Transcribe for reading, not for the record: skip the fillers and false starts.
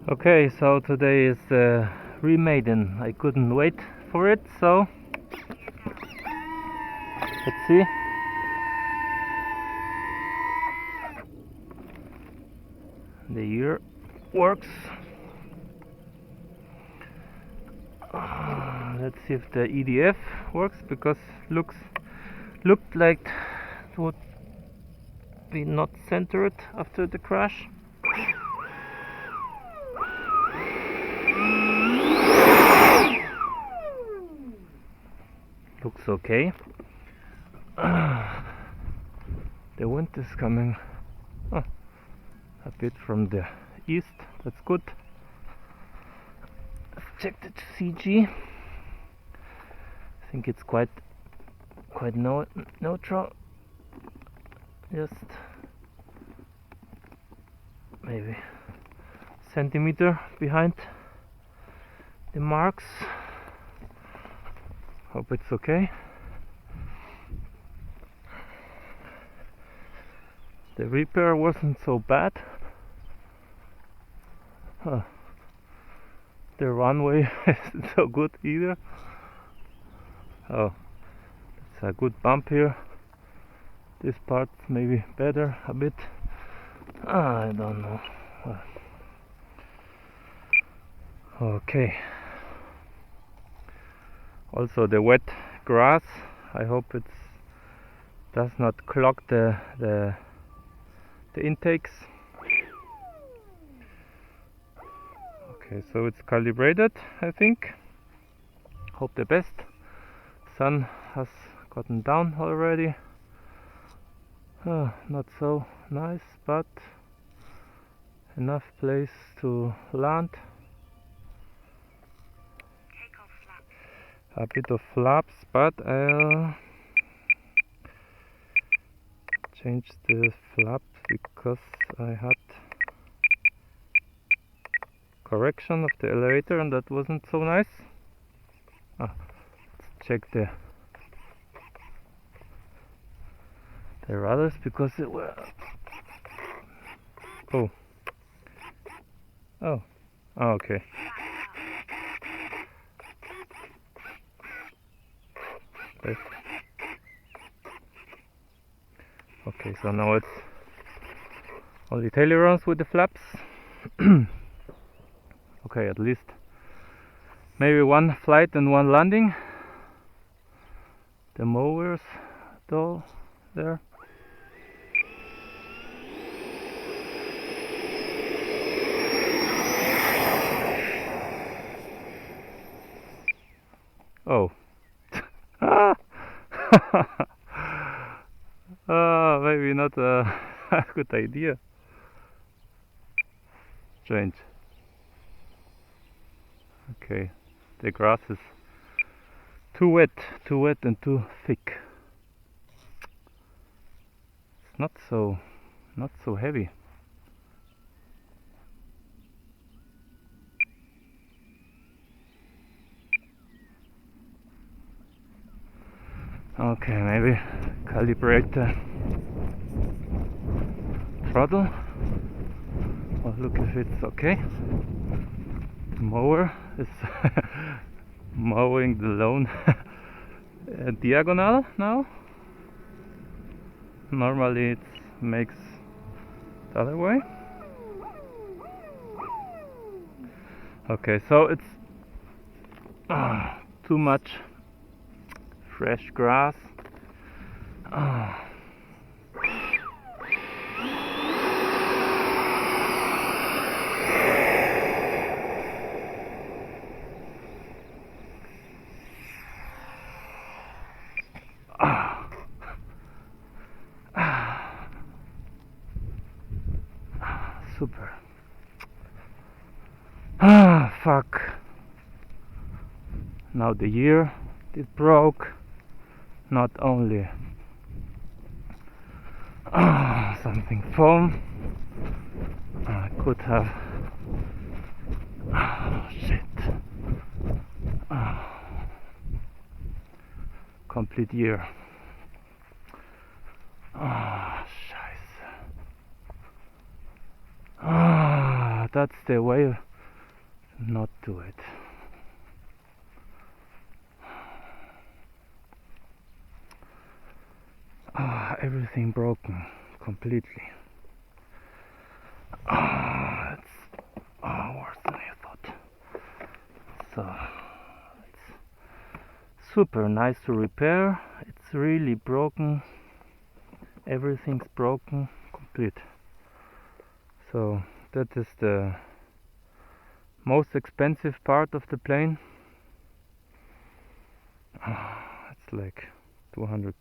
Okay, so today is remaiden. I couldn't wait for it, so let's see. The ear works. Let's see if the EDF works, because looked like it would be not centered after the crash. Looks okay. The wind is coming a bit from the east. That's good. Let's check the CG. I think it's quite neutral. Just maybe centimeter behind the marks. Hope it's okay. The repair wasn't so bad. The runway isn't so good either. Oh, it's a good bump here. This part maybe better a bit. I don't know. Okay. Also the wet grass, I hope it does not clog the intakes. Okay, so it's calibrated, I think. Hope the best. Sun has gotten down already. Not so nice, but enough place to land. A bit of flaps, but I'll change the flaps because I had correction of the elevator and that wasn't so nice. Let's check the rudders, because it were okay. Okay, so now it's only ailerons with the flaps. Okay, at least maybe one flight and one landing. The mowers though there. Oh. Maybe not a good idea. Strange. Okay, the grass is too wet and too thick. It's not so heavy. Okay, maybe calibrate the throttle. Oh, look if it's okay. The mower is mowing the lawn diagonal now. Normally it makes the other way. Okay, so it's too much fresh grass. Super. Fuck. Now the ear, it broke. Not only something foam. I could have. Shit. Complete ear. Scheiße. That's the way not do it. Everything broken completely. It's worse than I thought. So it's super nice to repair. It's really broken. Everything's broken complete. So that is the most expensive part of the plane. It's like $200.